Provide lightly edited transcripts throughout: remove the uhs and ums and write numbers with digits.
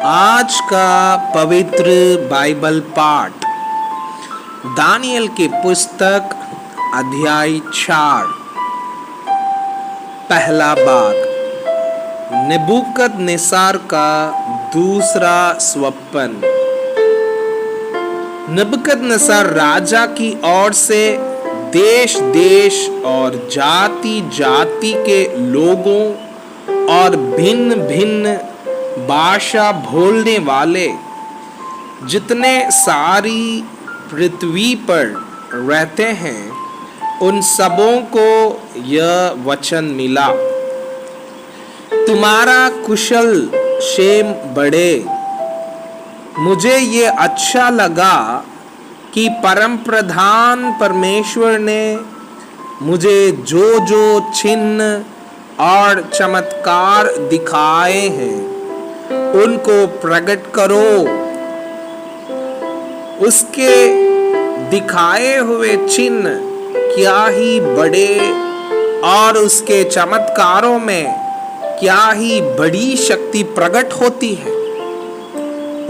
आज का पवित्र बाइबल पाठ दानियल की पुस्तक अध्याय 4 पहला भाग नेबूकदनेस्सर का दूसरा स्वप्न। नेबूकदनेस्सर राजा की ओर से देश देश और जाति जाति के लोगों और भिन्न भिन्न भाषा बोलने वाले जितने सारी पृथ्वी पर रहते हैं उन सबों को यह वचन मिला, तुम्हारा कुशल क्षेम बढ़े। मुझे ये अच्छा लगा कि परम प्रधान परमेश्वर ने मुझे जो जो चिन्ह और चमत्कार दिखाए हैं उनको प्रकट करो। उसके दिखाए हुए चिन्ह क्या ही बड़े और उसके चमत्कारों में क्या ही बड़ी शक्ति प्रकट होती है।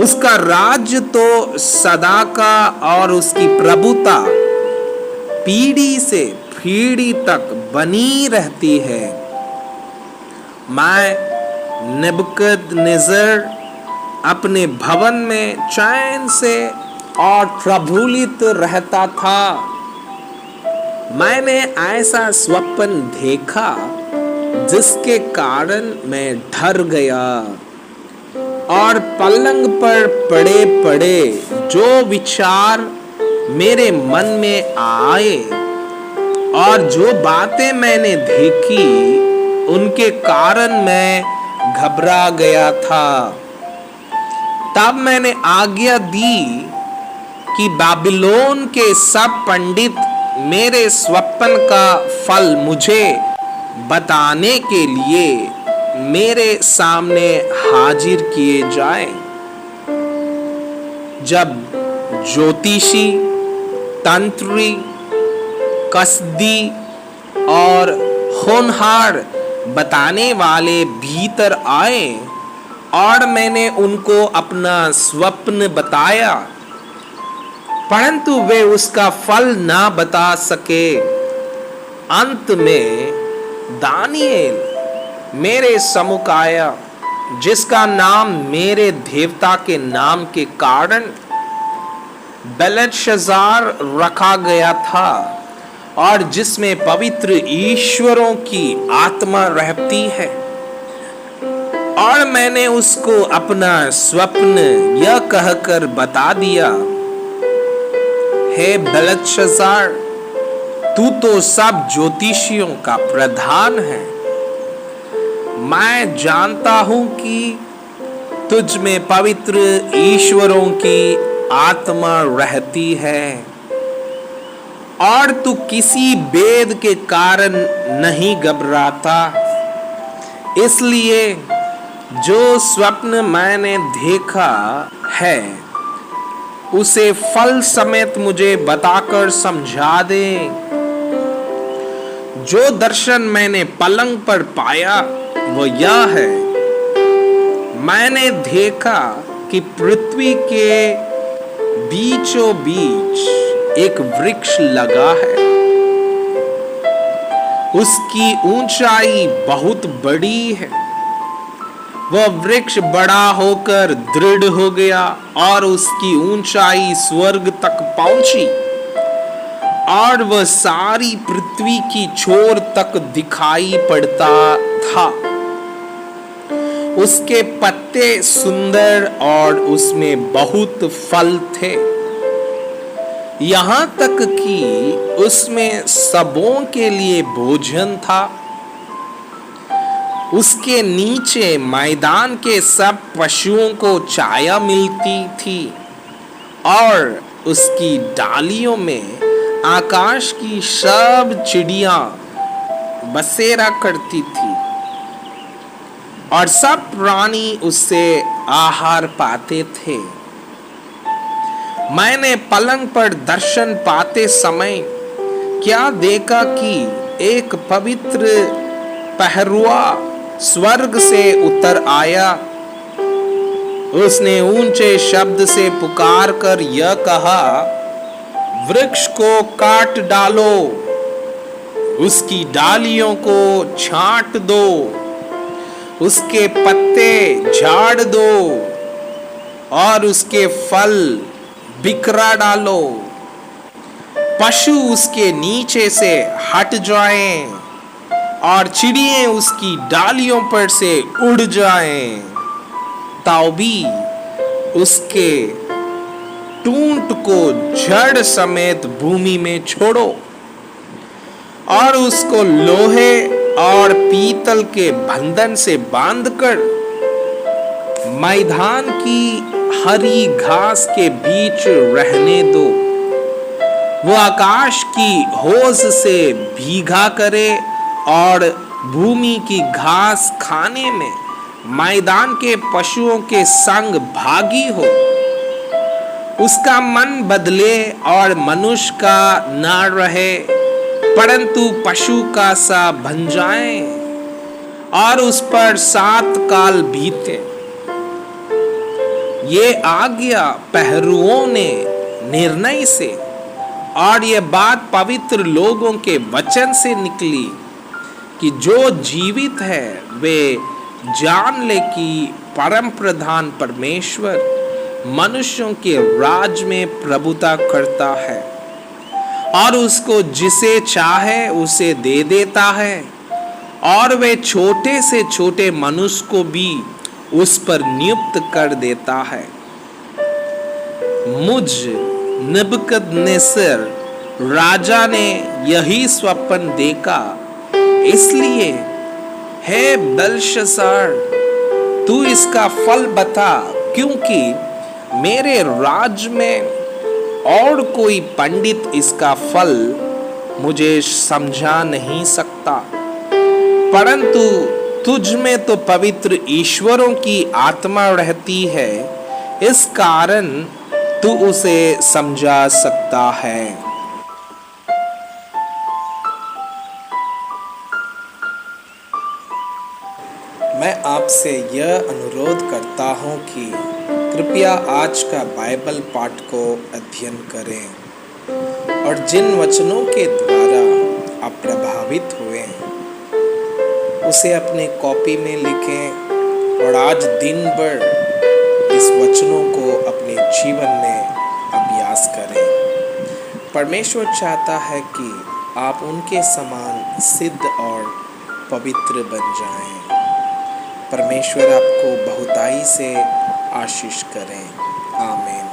उसका राज्य तो सदा का और उसकी प्रभुता पीढ़ी से पीढ़ी तक बनी रहती है। मैं नेबूकदनेस्सर अपने भवन में चैन से और प्रफुल्लित रहता था। मैंने ऐसा स्वप्न देखा जिसके कारण मैं डर गया और पलंग पर पड़े पड़े जो विचार मेरे मन में आए और जो बातें मैंने देखी उनके कारण मैं घबरा गया था। तब मैंने आज्ञा दी कि बाबिलोन के सब पंडित मेरे स्वप्न का फल मुझे बताने के लिए मेरे सामने हाजिर किए जाएं। जब ज्योतिषी, तंत्री, कसदी और होनहार बताने वाले भीतर आए और मैंने उनको अपना स्वप्न बताया, परंतु वे उसका फल ना बता सके। अंत में दानियेल मेरे सम्मुख आया, जिसका नाम मेरे देवता के नाम के कारण बेलतशस्सार रखा गया था और जिसमें पवित्र ईश्वरों की आत्मा रहती है। और मैंने उसको अपना स्वप्न यह कहकर बता दिया, हे बेलतशस्सार, तू तो सब ज्योतिषियों का प्रधान है। मैं जानता हूं कि तुझ में पवित्र ईश्वरों की आत्मा रहती है और तू किसी भेद के कारण नहीं घबराता। इसलिए जो स्वप्न मैंने देखा है उसे फल समेत मुझे बताकर समझा दे। जो दर्शन मैंने पलंग पर पाया वो यह है, मैंने देखा कि पृथ्वी के बीचों बीच एक वृक्ष लगा है। उसकी ऊंचाई बहुत बड़ी है। वह वृक्ष बड़ा होकर दृढ़ हो गया और उसकी ऊंचाई स्वर्ग तक पहुंची और वह सारी पृथ्वी की छोर तक दिखाई पड़ता था। उसके पत्ते सुंदर और उसमें बहुत फल थे, यहाँ तक कि उसमें सबों के लिए भोजन था। उसके नीचे मैदान के सब पशुओं को छाया मिलती थी और उसकी डालियों में आकाश की सब चिड़ियां बसेरा करती थी और सब प्राणी उससे आहार पाते थे। मैंने पलंग पर दर्शन पाते समय क्या देखा कि एक पवित्र पहरुआ स्वर्ग से उतर आया। उसने ऊंचे शब्द से पुकार कर यह कहा, वृक्ष को काट डालो, उसकी डालियों को छांट दो, उसके पत्ते झाड़ दो और उसके फल बिखरा डालो। पशु उसके नीचे से हट जाएं और चिड़ियां उसकी डालियों पर से उड़ जाएं। ताऊ भी उसके टूंट को जड़ समेत भूमि में छोड़ो और उसको लोहे और पीतल के बंधन से बांधकर मैदान की हरी घास के बीच रहने दो। वो आकाश की होश से भीगा करे और भूमि की घास खाने में मैदान के पशुओं के संग भागी हो। उसका मन बदले और मनुष्य का ना रहे, परंतु पशु का सा बन जाए और उस पर 7 काल बीते। ये आज्ञा पहरुओं ने निर्णय से और ये बात पवित्र लोगों के वचन से निकली कि जो जीवित है वे जान ले कि परम प्रधान परमेश्वर मनुष्यों के राज में प्रभुता करता है और उसको जिसे चाहे उसे दे देता है और वे छोटे से छोटे मनुष्य को भी उस पर नियुक्त कर देता है। मुझ नबूकदनेस्सर राजा ने यही स्वप्न देखा, इसलिए हे बेलशस्सर तू इसका फल बता, क्योंकि मेरे राज्य में और कोई पंडित इसका फल मुझे समझा नहीं सकता, परंतु तुझ में तो पवित्र ईश्वरों की आत्मा रहती है, इस कारण तू उसे समझा सकता है। मैं आपसे यह अनुरोध करता हूँ कि कृपया आज का बाइबल पाठ को अध्ययन करें और जिन वचनों के द्वारा आप प्रभावित हुए उसे अपने कॉपी में लिखें और आज दिन भर इस वचनों को अपने जीवन में अभ्यास करें। परमेश्वर चाहता है कि आप उनके समान सिद्ध और पवित्र बन जाएं। परमेश्वर आपको बहुताई से आशीष करें। आमीन।